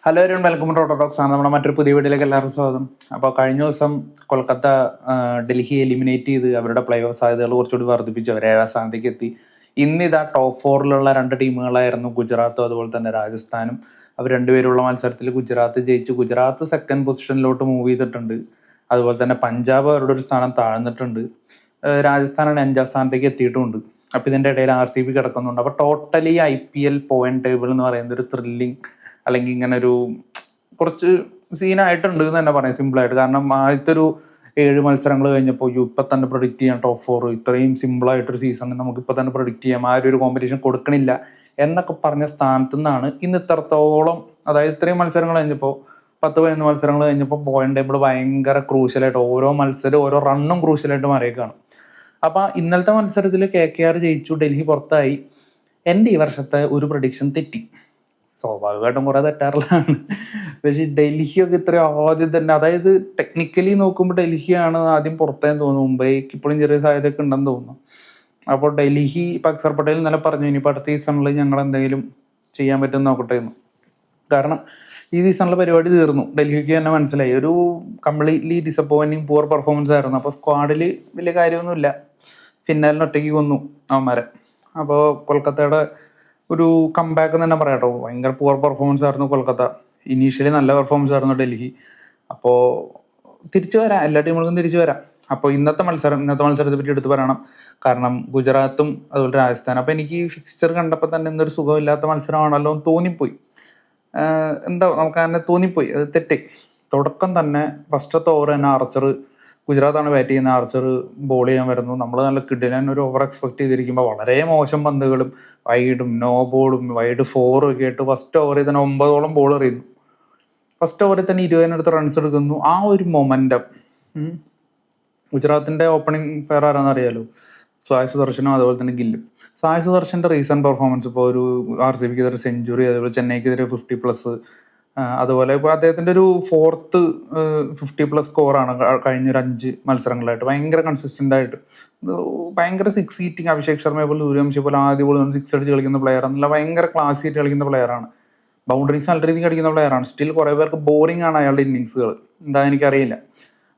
Hello everyone, welcome to ഓട്ടോടോക്സ് ആണ്. നമ്മുടെ മറ്റൊരു പുതിയ വീഡിയോയിലേക്ക് എല്ലാവർക്കും സ്വാഗതം. അപ്പോൾ കഴിഞ്ഞ ദിവസം കൊൽക്കത്ത ഡൽഹി എലിമിനേറ്റ് ചെയ്ത് അവരുടെ പ്ലേ ഓഫ് സാധ്യതകൾ കുറച്ചുകൂടി വർദ്ധിപ്പിച്ചു. അവർ 7ാം സ്ഥാനത്തേക്ക് എത്തി. ഇന്നിതാ ടോപ്പ് 4ലുള്ള 2 ടീമുകളായിരുന്നു ഗുജറാത്തും അതുപോലെ തന്നെ രാജസ്ഥാനും. അവർ രണ്ടുപേരുള്ള മത്സരത്തിൽ ഗുജറാത്ത് ജയിച്ചു. ഗുജറാത്ത് സെക്കൻഡ് പൊസിഷനിലോട്ട് മൂവ് ചെയ്തിട്ടുണ്ട്. അതുപോലെ തന്നെ പഞ്ചാബ് അവരുടെ ഒരു സ്ഥാനം താഴ്ന്നിട്ടുണ്ട്. രാജസ്ഥാനാണ് 5ാം സ്ഥാനത്തേക്ക് എത്തിയിട്ടുമുണ്ട്. അപ്പോൾ ഇതിൻ്റെ ഇടയിൽ RCB കിടക്കുന്നുണ്ട്. അപ്പോൾ ടോട്ടലി IPL പോയിന്റ് ടേബിൾ എന്ന് പറയുന്നത് ഒരു ത്രില്ലിങ് അല്ലെങ്കിൽ ഇങ്ങനെ ഒരു കുറച്ച് സീനായിട്ടുണ്ട് എന്ന് തന്നെ പറയാം സിമ്പിളായിട്ട്. കാരണം ആദ്യത്തെ ഒരു 7 മത്സരങ്ങൾ കഴിഞ്ഞപ്പോൾ ഇപ്പം തന്നെ പ്രൊഡിക്റ്റ് ചെയ്യാം ടോപ്പ് 4 ഇത്രയും സിമ്പിളായിട്ടൊരു സീസൺ നമുക്ക് ഇപ്പം തന്നെ പ്രൊഡിക്റ്റ് ചെയ്യാം, ആ ഒരു കോമ്പറ്റീഷൻ കൊടുക്കണില്ല എന്നൊക്കെ പറഞ്ഞ സ്ഥാനത്തു നിന്നാണ് ഇന്ന് ഇത്രത്തോളം, അതായത് ഇത്രയും മത്സരങ്ങൾ കഴിഞ്ഞപ്പോൾ 10-11 മത്സരങ്ങൾ കഴിഞ്ഞപ്പോൾ പോയിന്റ് ടേബിൾ ഭയങ്കര ക്രൂഷ്യലായിട്ട് ഓരോ മത്സരം ഓരോ റണ്ണും ക്രൂഷ്യലായിട്ട് മാറിയേക്കാണ്. അപ്പോൾ ഇന്നലത്തെ മത്സരത്തിൽ KKR ജയിച്ചു, ഡൽഹി പുറത്തായി. എൻ്റെ ഈ വർഷത്തെ ഒരു പ്രഡിക്ഷൻ തെറ്റി. സ്വാഭാവികമായിട്ടും കുറെ തെറ്റാറുള്ളതാണ്. പക്ഷെ ഡൽഹിയൊക്കെ ഇത്രയും ആദ്യം തന്നെ, അതായത് ടെക്നിക്കലി നോക്കുമ്പോൾ ഡൽഹിയാണ് ആദ്യം പുറത്തേന്ന് തോന്നുന്നു. മുംബൈക്ക് ഇപ്പോഴും ചെറിയ സാധ്യതയൊക്കെ ഉണ്ടെന്ന് തോന്നുന്നു. അപ്പോൾ ഡൽഹി അക്സർ പട്ടേൽ ഇന്നലെ പറഞ്ഞു ഇനിയിപ്പോൾ അടുത്ത സീസണിൽ ഞങ്ങൾ എന്തെങ്കിലും ചെയ്യാൻ പറ്റുമെന്ന് നോക്കട്ടെ എന്ന്. കാരണം ഈ സീസണിലെ പരിപാടി തീർന്നു. ഡൽഹിക്ക് തന്നെ മനസ്സിലായി ഒരു കംപ്ലീറ്റ്ലി ഡിസപ്പോയിന്റിങ് പൂർ പെർഫോമൻസ് ആയിരുന്നു. അപ്പോൾ സ്ക്വാഡിൽ വലിയ കാര്യമൊന്നുമില്ല. ഫിന്നാലിന് ഒറ്റയ്ക്ക് കൊന്നു അവന്മാരെ. അപ്പോൾ കൊൽക്കത്തയുടെ ഒരു കംബാക്ക് എന്ന് തന്നെ പറയാം കേട്ടോ. ഭയങ്കര പുവർ പെർഫോമൻസ് ആയിരുന്നു കൊൽക്കത്ത. ഇനീഷ്യലി നല്ല പെർഫോമൻസ് ആയിരുന്നു ഡൽഹി. അപ്പോൾ തിരിച്ചു വരാം, എല്ലാ ടീമുകൾക്കും തിരിച്ചു വരാം. അപ്പോൾ ഇന്നത്തെ മത്സരത്തെ പറ്റി എടുത്ത് പറയണം. കാരണം ഗുജറാത്തും അതുപോലെ രാജസ്ഥാൻ. അപ്പോൾ എനിക്ക് ഈ ഫിക്സ്ചർ കണ്ടപ്പോൾ തന്നെ എന്തൊരു സുഖമില്ലാത്ത മത്സരമാണല്ലോ എന്ന് തോന്നിപ്പോയി. എന്താ നമുക്ക് അങ്ങനെ തോന്നിപ്പോയി, അത് തെറ്റി. തുടക്കം തന്നെ ഫസ്റ്റത്തെ ഓവർ തന്നെ ആർച്ചർ, ഗുജറാത്താണ് ബാറ്റ് ചെയ്യുന്ന, ആർച്ചർ ബോൾ ചെയ്യാൻ വരുന്നു. നമ്മൾ നല്ല കിടിലൻ ഒരു ഓവർ എക്സ്പെക്ട് ചെയ്തിരിക്കുമ്പോൾ വളരെ മോശം പന്തുകളും വൈഡും നോ ബോളും വൈഡ് 4 ഒക്കെ ആയിട്ട് ഫസ്റ്റ് ഓവറിൽ തന്നെ 9ഓളം ബോൾ എറിയുന്നു. ഫസ്റ്റ് ഓവറിൽ തന്നെ 20-അടുത്ത് റൺസ് എടുക്കുന്നു. ആ ഒരു മൊമെന്റം ഗുജറാത്തിന്റെ ഓപ്പണിംഗ് പെയർ ആരാന്ന് അറിയാലോ, സായ് സുദർശനും അതുപോലെ തന്നെ ഗില്ലും. സായ് സുദർശന്റെ റീസെന്റ് പെർഫോമൻസ് ഇപ്പോൾ ഒരു RCBക്കെതിരെ സെഞ്ചുറി, അതുപോലെ ചെന്നൈക്കെതിരെ 50+, അതുപോലെ ഇപ്പോൾ അദ്ദേഹത്തിന്റെ ഒരു 4th 50+ സ്കോറാണ് കഴിഞ്ഞൊരു 5 മത്സരങ്ങളായിട്ട്. ഭയങ്കര കൺസിസ്റ്റന്റ് ആയിട്ട് ഭയങ്കര 6 ഹീറ്റിംഗ്. അഭിഷേക് ശർമ്മയെ പോലെ സൂര്യവംശി പോലെ ആദ്യ ബോൾ 6 അടിച്ച് കളിക്കുന്ന പ്ലെയർ എന്നല്ല, ഭയങ്കര ക്ലാസ് ആയിട്ട് കളിക്കുന്ന പ്ലെയറാണ്. ബൗണ്ടറീസ് നല്ല രീതിക്ക് അടിക്കുന്ന പ്ലെയറാണ്. സ്റ്റിൽ കുറേ പേർക്ക് ബോറിംഗ് ആണ് അയാളുടെ ഇന്നിങ്സുകൾ, എന്താ എനിക്കറിയില്ല.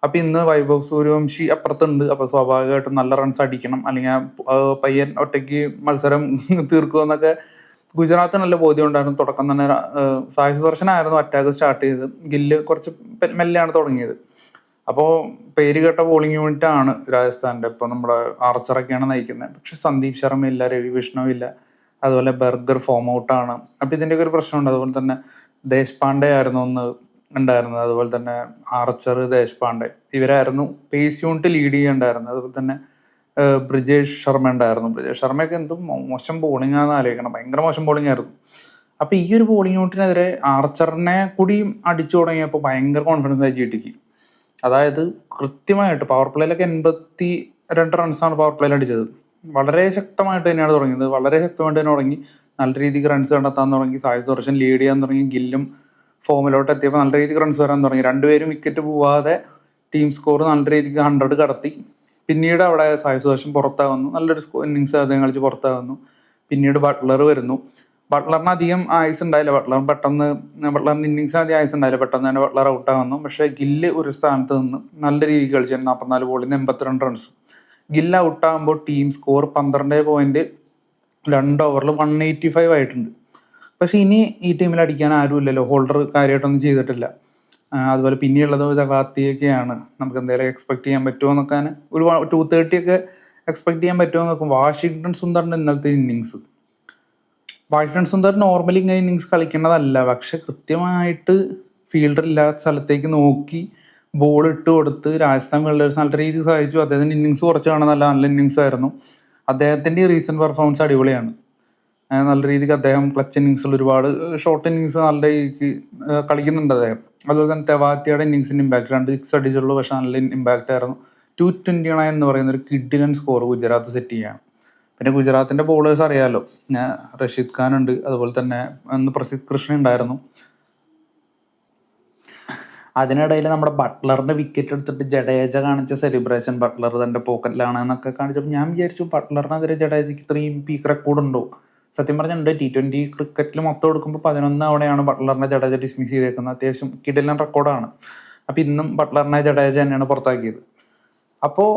അപ്പം ഇന്ന് വൈഭവ് സൂര്യവംശി അപ്പുറത്തുണ്ട്. അപ്പോൾ സ്വാഭാവികമായിട്ടും നല്ല റൺസ് അടിക്കണം, അല്ലെങ്കിൽ പയ്യൻ ഒറ്റയ്ക്ക് മത്സരം തീർക്കുമെന്നൊക്കെ ഗുജറാത്ത് നല്ല ബോധ്യം ഉണ്ടായിരുന്നു. തുടക്കം തന്നെ സായ് സുദർശനായിരുന്നു അറ്റാക്ക് സ്റ്റാർട്ട് ചെയ്തത്. ഗില്ല് കുറച്ച് മെല്ലെയാണ് തുടങ്ങിയത്. അപ്പോൾ പേര് കേട്ട ബോളിംഗ് യൂണിറ്റ് ആണ് രാജസ്ഥാൻ്റെ. ഇപ്പോൾ നമ്മുടെ ആർച്ചറൊക്കെയാണ് നയിക്കുന്നത്. പക്ഷെ സന്ദീപ് ശർമ്മയില്ല, രവി വിഷ്ണു ഇല്ല, അതുപോലെ ബർഗർ ഫോം ഔട്ടാണ്. അപ്പോൾ ഇതിൻ്റെയൊക്കെ ഒരു പ്രശ്നമുണ്ട്. അതുപോലെ തന്നെ ദേശ്പാണ്ഡെ ആയിരുന്നു ഒന്ന് ഉണ്ടായിരുന്നത്. അതുപോലെ തന്നെ ആർച്ചർ, ദേശ്പാണ്ഡെ ഇവരായിരുന്നു പേസ് യൂണിറ്റ് ലീഡ് ചെയ്യേണ്ടായിരുന്നത്. അതുപോലെ തന്നെ ബ്രിജേഷ് ശർമ്മ ഉണ്ടായിരുന്നു. ബ്രിജേഷ് ശർമ്മയൊക്കെ എന്തും മോശം ബോളിംഗ് ആണെന്ന് ആലോചിക്കണം, ഭയങ്കര മോശം ബോളിംഗ് ആയിരുന്നു. അപ്പോൾ ഈ ഒരു ബോളിംഗ് യൂണിറ്റിനെതിരെ ആർച്ചറിനെ കൂടിയും അടിച്ചു തുടങ്ങിയപ്പോൾ ഭയങ്കര കോൺഫിഡൻസ് ആയി GTക്ക്. അതായത് കൃത്യമായിട്ട് പവർ പ്ലേയിലൊക്കെ 82 റൺസാണ് പവർ പ്ലേയിൽ അടിച്ചത്. വളരെ ശക്തമായിട്ട് തന്നെയാണ് തുടങ്ങിയത്. വളരെ ശക്തമായിട്ട് തന്നെ തുടങ്ങി. നല്ല രീതിക്ക് റൺസ് കണ്ടെത്താൻ തുടങ്ങി. സായ് സുദർശൻ ലീഡ് ചെയ്യാൻ തുടങ്ങി. ഗില്ലും ഫോമിലോട്ട് എത്തിയപ്പോൾ നല്ല രീതിക്ക് റൺസ് വരാൻ തുടങ്ങി. രണ്ടുപേരും വിക്കറ്റ് പോവാതെ ടീം സ്കോർ നല്ല രീതിക്ക് 100 കടത്തി. പിന്നീട് അവിടെ സായ് സുദർശൻ പുറത്താകുന്നു. നല്ലൊരു ഇന്നിങ്സ് അദ്ദേഹം കളിച്ച് പുറത്താകുന്നു. പിന്നീട് ബട്ട്ലർ വരുന്നു. ബട്ട്ലറിന് അധികം ആയുസ് ഉണ്ടായില്ല. ബട്ട്ലറിന് ഇന്നിങ്സ് അധികം ആയുസ് ഉണ്ടായില്ല. പെട്ടെന്ന് തന്നെ ബട്ട്ലർ ഔട്ടാകുന്നു. പക്ഷേ ഗില്ല് ഒരു സ്ഥാനത്ത് നിന്ന് നല്ല രീതിക്ക് കളിച്ചു. 44 ബോളിൽ നിന്ന് 82 റൺസ്. ഗില്ല് ഔട്ടാകുമ്പോൾ ടീം സ്കോർ 12.2 ഓവറിൽ 185 ആയിട്ടുണ്ട്. പക്ഷെ ഇനി ഈ ടീമിൽ അടിക്കാൻ ആരും ഇല്ലല്ലോ. ഹോൾഡർ കാര്യമായിട്ടൊന്നും ചെയ്തിട്ടില്ല. അതുപോലെ പിന്നെയുള്ളത് ജവാത്തിയൊക്കെയാണ്. നമുക്ക് എന്തെങ്കിലും എക്സ്പെക്ട് ചെയ്യാൻ പറ്റുമോ എന്നൊക്കെ ഒരു 230 ഒക്കെ എക്സ്പെക്ട് ചെയ്യാൻ പറ്റുമോ നോക്കും. വാഷിങ്ടൺ സുന്ദറിന്റെ ഇന്നലത്തെ ഇന്നിങ്സ്, വാഷിങ്ടൺ സുന്ദർ നോർമലി ഇങ്ങനെ ഇന്നിങ്സ് കളിക്കേണ്ടതല്ല. പക്ഷെ കൃത്യമായിട്ട് ഫീൽഡർ ഇല്ലാത്ത സ്ഥലത്തേക്ക് നോക്കി ബോൾ ഇട്ട് കൊടുത്ത് രാജസ്ഥാൻ വെള്ളേഴ്സ് നല്ല രീതിയിൽ സഹായിച്ചു. അദ്ദേഹത്തിന്റെ ഇന്നിങ്സ് കുറച്ച് കാണാൻ നല്ല ഇന്നിങ്സ് ആയിരുന്നു. അദ്ദേഹത്തിന്റെ ഈ റീസെന്റ് പെർഫോമൻസ് അടിപൊളിയാണ്. നല്ല രീതിക്ക് അദ്ദേഹം ക്ലച്ച് ഇന്നിങ്സിൽ ഒരുപാട് ഷോർട്ട് ഇന്നിങ്സ് നല്ല രീതിക്ക് കളിക്കുന്നുണ്ട് അദ്ദേഹം. അതുപോലെ തന്നെ തെവാത്തിയുടെ ഇന്നിങ്സിന്റെ ഇമ്പാക്ട് 2 6 അടിച്ചുള്ളൂ, പക്ഷെ നല്ല ഇമ്പാക്റ്റ് ആയിരുന്നു. 229 എന്ന് പറയുന്ന ഒരു കിഡിലൻ സ്കോർ ഗുജറാത്ത് സെറ്റ് ചെയ്യാണ്. പിന്നെ ഗുജറാത്തിന്റെ ബോളേഴ്സ് അറിയാലോ, റഷീദ് ഖാൻ ഉണ്ട്, അതുപോലെ തന്നെ അന്ന് പ്രസിദ്ധ് കൃഷ്ണ ഉണ്ടായിരുന്നു. അതിനിടയിൽ നമ്മുടെ ബട്ട്ലറിന്റെ വിക്കറ്റ് എടുത്തിട്ട് ജഡേജ കാണിച്ച സെലിബ്രേഷൻ, ബട്ട്ലർ തന്റെ പോക്കറ്റിലാണ് എന്നൊക്കെ കാണിച്ചപ്പോൾ ഞാൻ വിചാരിച്ചു ബട്ട്ലറിനെതിരെ ജഡേജയ്ക്ക് ഇത്രയും പീക്ക് റെക്കോർഡ് ഉണ്ടോ. സത്യം പറഞ്ഞിട്ടുണ്ട് T20 ക്രിക്കറ്റിൽ മൊത്തം എടുക്കുമ്പോൾ 11 തവണയാണ് ബട്ട്ലറിനെ ജഡേജ ഡിസ്മിസ് ചെയ്തേക്കുന്നത്. അത്യാവശ്യം കിടിലൻ റെക്കോർഡാണ്. അപ്പം ഇന്നും ബട്ട്ലറിനെ ജഡേജ തന്നെയാണ് പുറത്താക്കിയത്. അപ്പോൾ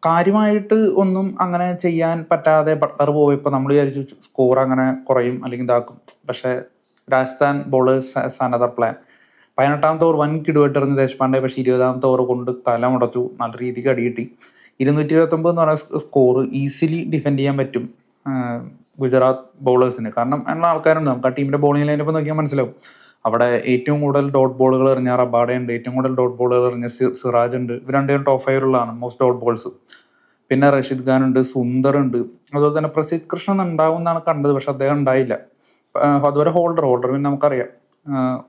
കാര്യമായിട്ട് ഒന്നും അങ്ങനെ ചെയ്യാൻ പറ്റാതെ ബട്ട്ലർ പോയപ്പോൾ നമ്മൾ വിചാരിച്ചു സ്കോർ അങ്ങനെ കുറയും അല്ലെങ്കിൽ ഇതാക്കും. പക്ഷേ Rajasthan bowlers has another plan. 18ാമത്തെ ഓവർ വൻ കിടുവായിട്ടെറിഞ്ഞ് ദേശ്പാണ്ഡെ, പക്ഷേ 20ാമത്തെ ഓവർ കൊണ്ട് തല മുടച്ചു, നല്ല രീതിക്ക് അടി കിട്ടി. 229 എന്ന് പറയുന്ന സ്കോർ ഈസിലി ഡിഫെൻഡ് ചെയ്യാൻ പറ്റും ഗുജറാത്ത് ബൗളേഴ്സിന്. കാരണം അതിനുള്ള ആൾക്കാരുണ്ട്. നമുക്ക് ആ ടീമിന്റെ ബോളിംഗ് ലൈനപ്പ് നോക്കിയാൽ മനസ്സിലാവും. അവിടെ ഏറ്റവും കൂടുതൽ ഡോട്ട് ബോളുകൾ എറിഞ്ഞ റബാഡ ഉണ്ട്, ഏറ്റവും കൂടുതൽ ഡോട്ട് ബോളുകൾ എറിഞ്ഞ സിറാജ് ഉണ്ട്. ഇവർ രണ്ടുപേരും ടോപ്പ് 5 മോസ്റ്റ് ഡോട്ട് ബോൾസ്. പിന്നെ റഷീദ് ഖാൻ ഉണ്ട്, സുന്ദർ ഉണ്ട്, അതുപോലെ തന്നെ പ്രസിദ്ധ് കൃഷ്ണൻ ഉണ്ടാവും എന്നാണ് കണ്ടത്, പക്ഷെ അദ്ദേഹം ഉണ്ടായില്ല. അതുപോലെ ഹോൾഡർ പിന്നെ നമുക്കറിയാം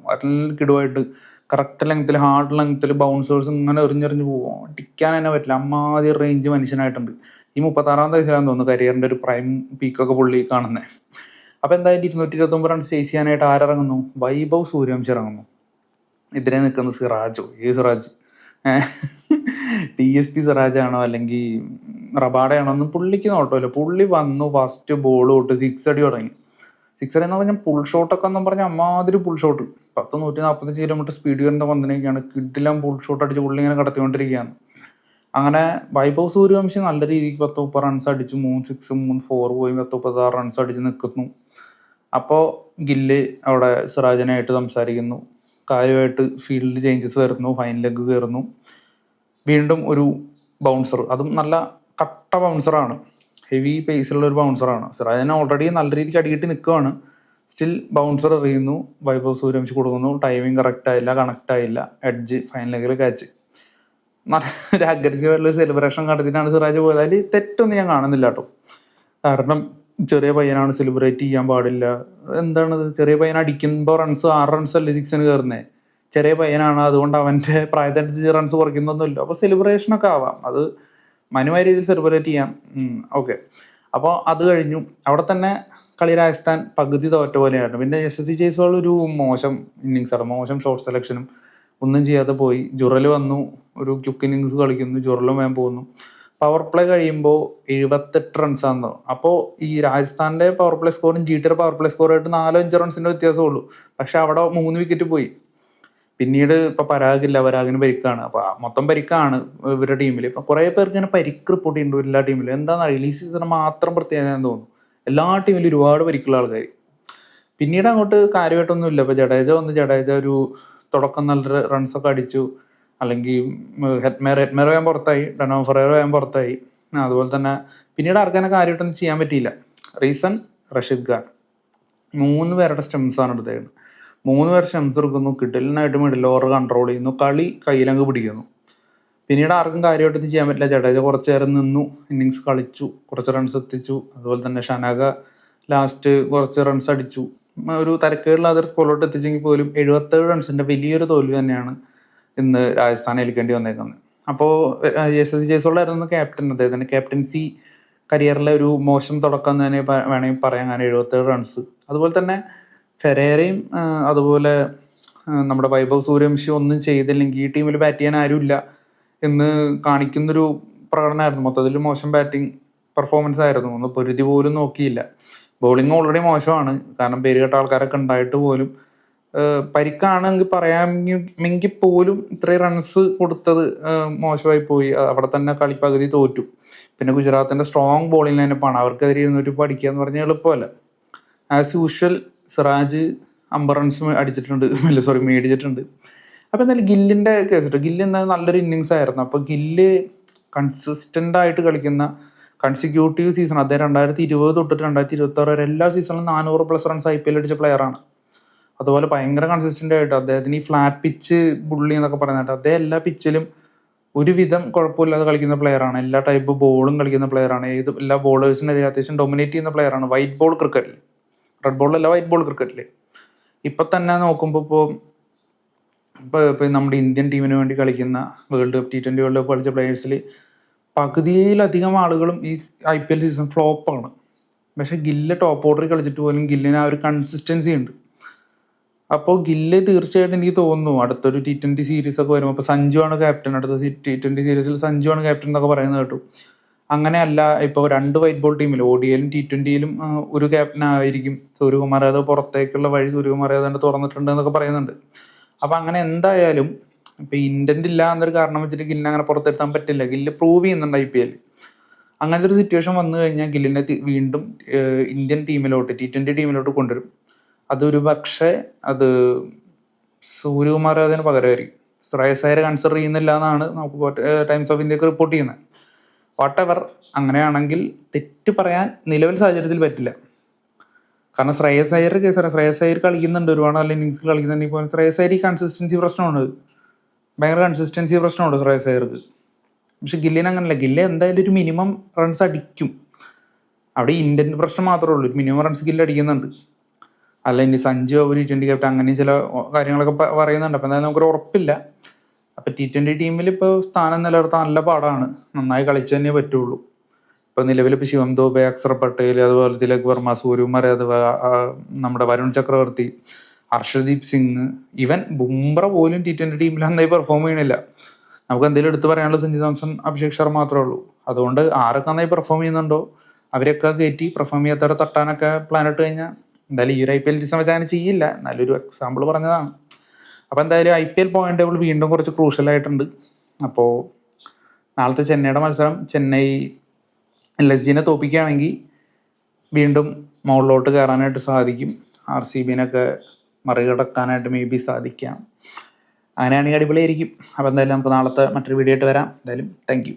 നല്ല കിടുവായിട്ട് കറക്റ്റ് ലെങ്ത്തിൽ ഹാർഡ് ലെങ്ത്തിൽ ബൗൺസേഴ്സ് ഇങ്ങനെ എറിഞ്ഞെറിഞ്ഞ് പോകും, അടിക്കാൻ തന്നെ പറ്റില്ല. അമ്മാതിരി റേഞ്ച് മനുഷ്യനായിട്ടുണ്ട്. ഈ 36ാമത്തെ വയസ്സിലാണെന്ന് തോന്നുന്നു കരിയറിന്റെ ഒരു പ്രൈം പീക്കൊക്കെ പുള്ളി കാണുന്നത്. അപ്പൊ എന്തായാലും 229 റൺസ് ചേസ് ചെയ്യാനായിട്ട് ആരിറങ്ങുന്നു? വൈഭവ് സൂര്യവംശി ഇറങ്ങുന്നു. ഇതിനെ നിൽക്കുന്ന സിറാജോ, സിറാജ് DSP സിറാജാണോ അല്ലെങ്കിൽ റബാഡയാണോ എന്ന് പുള്ളിക്ക് നോട്ടമില്ല. പുള്ളി വന്നു ഫസ്റ്റ് ബോൾ തൊട്ട് 6 അടി തുടങ്ങി. 6 അടി എന്ന് പറഞ്ഞാൽ പുൾ ഷോട്ടൊക്കെ എന്ന് പറഞ്ഞാൽ അമ്മാതിരി പുൾ ഷോട്ട്. 145 കിലോമീറ്റർ സ്പീഡ് വരുന്ന പന്തിനൊക്കെയാണ് കിഡിലും പുൾ ഷോട്ട് അടിച്ച് പുള്ളി ഇങ്ങനെ കടത്തിക്കൊണ്ടിരിക്കുകയാണ്. അങ്ങനെ വൈഭവ് സൂര്യവംശി നല്ല രീതിക്ക് 30 റൺസ് അടിച്ചു, 3 6 3 4 പോയി 36 റൺസ് അടിച്ച് നിൽക്കുന്നു. അപ്പോൾ ഗില്ല് അവിടെ സിറാജിനായിട്ട് സംസാരിക്കുന്നു. കാര്യമായിട്ട് ഫീൽഡ് ചേഞ്ചസ് വരുന്നു, ഫൈൻ ലെഗ് കയറുന്നു. വീണ്ടും ഒരു ബൗൺസർ, അതും നല്ല കട്ട ബൗൺസറാണ്, ഹെവി പേസിലുള്ള ഒരു ബൗൺസറാണ്. സിറാജിനെ ഓൾറെഡി നല്ല രീതിക്ക് അടികിട്ടി നിൽക്കുകയാണ്. സ്റ്റിൽ ബൗൺസർ എറിയുന്നു, വൈഭവ് സൂര്യവംശി കൊടുക്കുന്നു. ടൈമിങ് കറക്റ്റ് ആയില്ല, കണക്റ്റ് ആയില്ല, എഡ്ജ്, ഫൈൻ ലെഗിൽ ക്യാച്ച്. നല്ല ഒരു അഗ്രസീവായിട്ടുള്ള സെലിബ്രേഷൻ നടത്തിയിട്ടാണ് സിറാജ് പോയത്. അതിൽ തെറ്റൊന്നും ഞാൻ കാണുന്നില്ല കേട്ടോ. കാരണം ചെറിയ പയ്യനാണ്, സെലിബ്രേറ്റ് ചെയ്യാൻ പാടില്ല. എന്താണത്, ചെറിയ പയ്യൻ അടിക്കുമ്പോൾ റൺസ് 6 റൺസ് അല്ലേ 6ന് കയറുന്നത്. ചെറിയ പയ്യനാണ്, അതുകൊണ്ട് അവൻ്റെ പ്രായത്തിനനുസരിച്ച് റൺസ് കുറയ്ക്കുന്നൊന്നുമില്ല. അപ്പോൾ സെലിബ്രേഷനൊക്കെ ആവാം, അത് മാന്യമായ രീതിയിൽ സെലിബ്രേറ്റ് ചെയ്യാം. ഓക്കെ. അപ്പോൾ അത് കഴിഞ്ഞു. അവിടെ തന്നെ കളി രാജസ്ഥാൻ പകുതി തോറ്റ പോലെയായിരുന്നു. പിന്നെ SSC ജയ്സ്വാൾ ഒരു മോശം ഇന്നിങ്സാണ്, മോശം ഷോട്ട് സെലക്ഷനും ഒന്നും ചെയ്യാതെ പോയി. ജുറൽ വന്നു, ഒരു ക്വിക്ക് ഇന്നിങ്സ് കളിക്കുന്നു, ജുറലും വേഗം പോകുന്നു. പവർ പ്ലേ കഴിയുമ്പോൾ 78 റൺസാണെന്നോ. അപ്പോൾ ഈ രാജസ്ഥാന്റെ പവർ പ്ലേ സ്കോറും GTയുടെ പവർ പ്ലേ സ്കോറുമായിട്ട് 4-5 റൺസിന്റെ വ്യത്യാസമുള്ളൂ. പക്ഷെ അവിടെ 3 വിക്കറ്റ് പോയി. പിന്നീട് ഇപ്പൊ പരാഗിന് പരിക്കാണ്. അപ്പൊ മൊത്തം പരിക്കാണ് ഇവരുടെ ടീമിൽ. ഇപ്പൊ കുറെ പേർക്ക് ഇങ്ങനെ പരിക്ക് റിപ്പോർട്ട് ചെയ്യുന്നുണ്ട് എല്ലാ ടീമിലും. എന്താണെന്ന് ഈ സീസണ് മാത്രം പ്രത്യേകത എന്ന് തോന്നുന്നു. എല്ലാ ടീമിലും ഒരുപാട് പരിക്കുള്ള ആൾക്കാർ. പിന്നീട് അങ്ങോട്ട് കാര്യമായിട്ടൊന്നും ഇല്ല. ഇപ്പൊ ജഡേജ ഒരു തുടക്കം നല്ല റൺസൊക്കെ അടിച്ചു. അല്ലെങ്കിൽ ഹെറ്റ്മേർ വേഗം പുറത്തായി, ഡനോ ഫെറേറ വേഗം പുറത്തായി. അതുപോലെ തന്നെ പിന്നീട് ആർക്കങ്ങനെ കാര്യമായിട്ടൊന്നും ചെയ്യാൻ പറ്റിയില്ല. റീസൺ റഷീദ് ഖാൻ 3 പേരുടെ സ്റ്റെംസാണ് എടുത്തേക്കുന്നത്. 3 പേർ സ്റ്റെംസ് എടുക്കുന്നു, കിടലിനായിട്ട് മിഡിൽ ഓവർ കൺട്രോൾ ചെയ്യുന്നു, കളി കയ്യിലങ്ങ് പിടിക്കുന്നു. പിന്നീട് ആർക്കും കാര്യമായിട്ടൊന്നും ചെയ്യാൻ പറ്റില്ല. ജഡേജ കുറച്ച് നേരം നിന്നു, ഇന്നിങ്സ് കളിച്ചു, കുറച്ച് റൺസ് എത്തിച്ചു. അതുപോലെ തന്നെ ഷനാഗ ലാസ്റ്റ് കുറച്ച് റൺസ് അടിച്ചു. ഒരു തരക്കേടില്ലാതെ സ്കോറിലോട്ട് എത്തിച്ചെങ്കിൽ പോലും 77 റൺസിന്റെ വലിയൊരു തോൽവി തന്നെയാണ് ഇന്ന് രാജസ്ഥാൻ ഏൽക്കേണ്ടി വന്നേക്കുന്നത്. അപ്പോൾ SSC ജയ്സ്വാളായിരുന്നു ക്യാപ്റ്റൻ. അദ്ദേഹത്തിന്റെ ക്യാപ്റ്റൻസി കരിയറിലെ ഒരു മോശം തുടക്കം എന്ന് തന്നെ വേണമെങ്കിൽ പറയാം. അങ്ങനെ 77 റൺസ്. അതുപോലെ തന്നെ ഫെരേറയും അതുപോലെ നമ്മുടെ വൈഭവ് സൂര്യവംശി ഒന്നും ചെയ്തില്ലെങ്കിൽ ഈ ടീമിൽ ബാറ്റ് ചെയ്യാൻ ആരുമില്ല എന്ന് കാണിക്കുന്നൊരു പ്രകടനമായിരുന്നു. മൊത്തത്തിൽ മോശം ബാറ്റിംഗ് പെർഫോമൻസ് ആയിരുന്നു. ഒന്ന് പൊരുതി പോലും നോക്കിയില്ല. ബോളിംഗ് ഓൾറെഡി മോശമാണ്, കാരണം പേരുകെട്ട ആൾക്കാരൊക്കെ ഉണ്ടായിട്ട് പോലും. പരിക്കാണെങ്കിൽ പറയാമെങ്കിൽ പോലും ഇത്രയും റൺസ് കൊടുത്തത് മോശമായി പോയി. അവിടെ തന്നെ കളി പകുതി തോറ്റു. പിന്നെ ഗുജറാത്തിന്റെ സ്ട്രോങ് ബോളിംഗ് ലൈനപ്പാണ്, അവർക്കെതിരെ 200 അടിക്കുക എന്ന് പറഞ്ഞാൽ എളുപ്പമല്ല. ആസ് യൂഷ്വൽ സിറാജ് 50 റൺസ് മേടിച്ചിട്ടുണ്ട്. അപ്പൊ എന്തായാലും ഗില്ലിന്റെ കേസ്, ഗില്ല് എന്തായാലും നല്ലൊരു ഇന്നിങ്സ് ആയിരുന്നു. അപ്പൊ ഗില്ല് കൺസിസ്റ്റന്റ് ആയിട്ട് കളിക്കുന്ന കൺസിക്യൂട്ടീവ് സീസൺ, അദ്ദേഹം 2020 തൊട്ടിട്ട് 2026 വരെ എല്ലാ സീസണിലും 400+ റൺസ് IPL അടിച്ച പ്ലെയറാണ്. അതുപോലെ ഭയങ്കര കൺസിസ്റ്റന്റ് ആയിട്ട് അദ്ദേഹത്തിന് ഈ ഫ്ലാറ്റ് പിച്ച് ബുള്ളി എന്നൊക്കെ പറയുന്നത്, അദ്ദേഹം എല്ലാ പിച്ചിലും ഒരുവിധം കുഴപ്പമില്ലാതെ കളിക്കുന്ന പ്ലെയറാണ്. എല്ലാ ടൈപ്പ് ബോളും കളിക്കുന്ന പ്ലെയറാണ്. എല്ലാ ബോളേഴ്സിനെതിരെ അത്യാവശ്യം ഡൊമിനേറ്റ് ചെയ്യുന്ന പ്ലെയറാണ്. വൈറ്റ് ബോൾ ക്രിക്കറ്റിൽ, റെഡ് ബോളിലല്ല, വൈറ്റ് ബോൾ ക്രിക്കറ്റിൽ. ഇപ്പൊ തന്നെ നോക്കുമ്പോൾ ഇപ്പൊ നമ്മുടെ ഇന്ത്യൻ ടീമിന് വേണ്ടി കളിക്കുന്ന world cup T20 world cup കളിച്ച പ്ലെയേഴ്സിൽ പകുതിയിലധികം ആളുകളും ഈ IPL സീസൺ ഫ്ലോപ്പാണ്. പക്ഷെ ഗില്ല് ടോപ്പ് ഓർഡറിൽ കളിച്ചിട്ട് പോലും ഗില്ലിന് ആ ഒരു കൺസിസ്റ്റൻസി ഉണ്ട്. അപ്പോൾ ഗില്ല് തീർച്ചയായിട്ടും എനിക്ക് തോന്നുന്നു അടുത്തൊരു T20 സീരീസ് ഒക്കെ വരുമ്പോൾ, ഇപ്പൊ സഞ്ജു ആണ് ക്യാപ്റ്റൻ, അടുത്ത T20 സീരീസിൽ സഞ്ജു ആണ് ക്യാപ്റ്റൻ എന്നൊക്കെ പറയുന്നത് കേട്ടു. അങ്ങനെയല്ല ഇപ്പോൾ 2 വൈറ്റ് ബോൾ ടീമിൽ ODIയിലും T20യിലും ഒരു ക്യാപ്റ്റൻ ആയിരിക്കും സൂര്യകുമാർ യാദവ്. പുറത്തേക്കുള്ള വഴി സൂര്യകുമാർ യാദവിന് തുറന്നിട്ടുണ്ട് എന്നൊക്കെ പറയുന്നുണ്ട്. അപ്പം അങ്ങനെ എന്തായാലും ഇപ്പം ഇന്റന്റ് ഇല്ല എന്നൊരു കാരണം വെച്ചിട്ട് ഗില്ലിനെ അങ്ങനെ പുറത്തെടുത്താൻ പറ്റില്ല. ഗില്ല് പ്രൂവ് ചെയ്യുന്നുണ്ട് IPL. അങ്ങനത്തെ ഒരു സിറ്റുവേഷൻ വന്നു കഴിഞ്ഞാൽ ഗില്ലിനെ വീണ്ടും ഇന്ത്യൻ ടീമിലോട്ട് T20 ടീമിലോട്ട് കൊണ്ടുവരും. അതൊരു പക്ഷേ അത് സൂര്യകുമാർ യാദവിന് പകരമായിരിക്കും. ശ്രേയസ് അയ്യരെ കൺസിഡർ ചെയ്യുന്നില്ല എന്നാണ് നമുക്ക് ടൈംസ് ഓഫ് ഇന്ത്യക്ക് റിപ്പോർട്ട് ചെയ്യുന്നത്. വാട്ട് എവർ, അങ്ങനെയാണെങ്കിൽ തെറ്റ് പറയാൻ നിലവിൽ സാഹചര്യത്തിൽ പറ്റില്ല. കാരണം ശ്രേയസ് അയ്യരുടെ കേസാണ്. ശ്രേയസ് അയ്യർ കളിക്കുന്നുണ്ട്, ഒരുപാട് നല്ല ഇന്നിങ്സ് കളിക്കുന്നുണ്ടെങ്കിൽ പോലും ശ്രേയസ് അയ്യർ കൺസിസ്റ്റൻസി പ്രശ്നമാണ്. ഭയങ്കര കൺസിസ്റ്റൻസി പ്രശ്നമുണ്ട് ശ്രേയസ് അയ്യർക്ക്. പക്ഷെ ഗില്ലിന് അങ്ങനല്ല. ഗില്ല് എന്തായാലും ഒരു മിനിമം റൺസ് അടിക്കും. അവിടെ ഇന്ത്യൻ പ്രശ്നം മാത്രമേ ഉള്ളൂ. ഒരു മിനിമം റൺസ് ഗില്ല് അടിക്കുന്നുണ്ട്. അല്ല ഇനി സഞ്ജു T20 ക്യാപ്റ്റൻ അങ്ങനെ ചില കാര്യങ്ങളൊക്കെ പറയുന്നുണ്ട്. അപ്പം എന്തായാലും നമുക്കൊരു ഉറപ്പില്ല. അപ്പം T20 ടീമിൽ ഇപ്പോൾ സ്ഥാനം നിലനിർത്താൻ നല്ല പാടാണ്. നന്നായി കളിച്ചു തന്നെ പറ്റുള്ളൂ. ഇപ്പൊ നിലവിൽ ഇപ്പൊ ശിവം ദുബെ, അക്സർ പട്ടേൽ, അതുപോലെ തിലക് വർമ്മ, സൂര്യകുമാർ യാദവ്, നമ്മുടെ വരുൺ ചക്രവർത്തി, ഹർഷദീപ് സിംഗ്, ഇവൻ ബുംറ പോലും T20 ടീമിൽ നന്നായി പെർഫോം ചെയ്യണില്ല. നമുക്ക് എന്തെങ്കിലും എടുത്തു പറയാനുള്ള സഞ്ജു സാംസൺ, അഭിഷേക് ശർമ്മ മാത്രമേ ഉള്ളൂ. അതുകൊണ്ട് ആരൊക്കെ നന്നായി പെർഫോം ചെയ്യുന്നുണ്ടോ അവരെയൊക്കെ കയറ്റി പെർഫോം ചെയ്യാത്തവരെ തട്ടാനൊക്കെ പ്ലാൻ ഇട്ട് കഴിഞ്ഞാൽ എന്തായാലും ഈ ഒരു IPL സീസൺ വെച്ച് അങ്ങനെ ചെയ്യില്ല. എന്നാലും ഒരു എക്സാമ്പിൾ പറഞ്ഞതാണ്. അപ്പോൾ എന്തായാലും IPL പോയിന്റ് ടേബിൾ വീണ്ടും കുറച്ച് ക്രൂഷ്യൽ ആയിട്ടുണ്ട്. അപ്പോൾ നാളത്തെ ചെന്നൈയുടെ മത്സരം ചെന്നൈ LSGനെ തോപ്പിക്കുകയാണെങ്കിൽ വീണ്ടും മുകളിലോട്ട് കയറാനായിട്ട് സാധിക്കും. RCBനൊക്കെ മറികടക്കാനായിട്ട് മേ ബി സാധിക്കാം. അങ്ങനെയാണെങ്കിൽ അടിപൊളിയായിരിക്കും. അപ്പോൾ എന്തായാലും നമുക്ക് നാളത്തെ മറ്റൊരു വീഡിയോ ആയിട്ട് വരാം. എന്തായാലും താങ്ക് യു.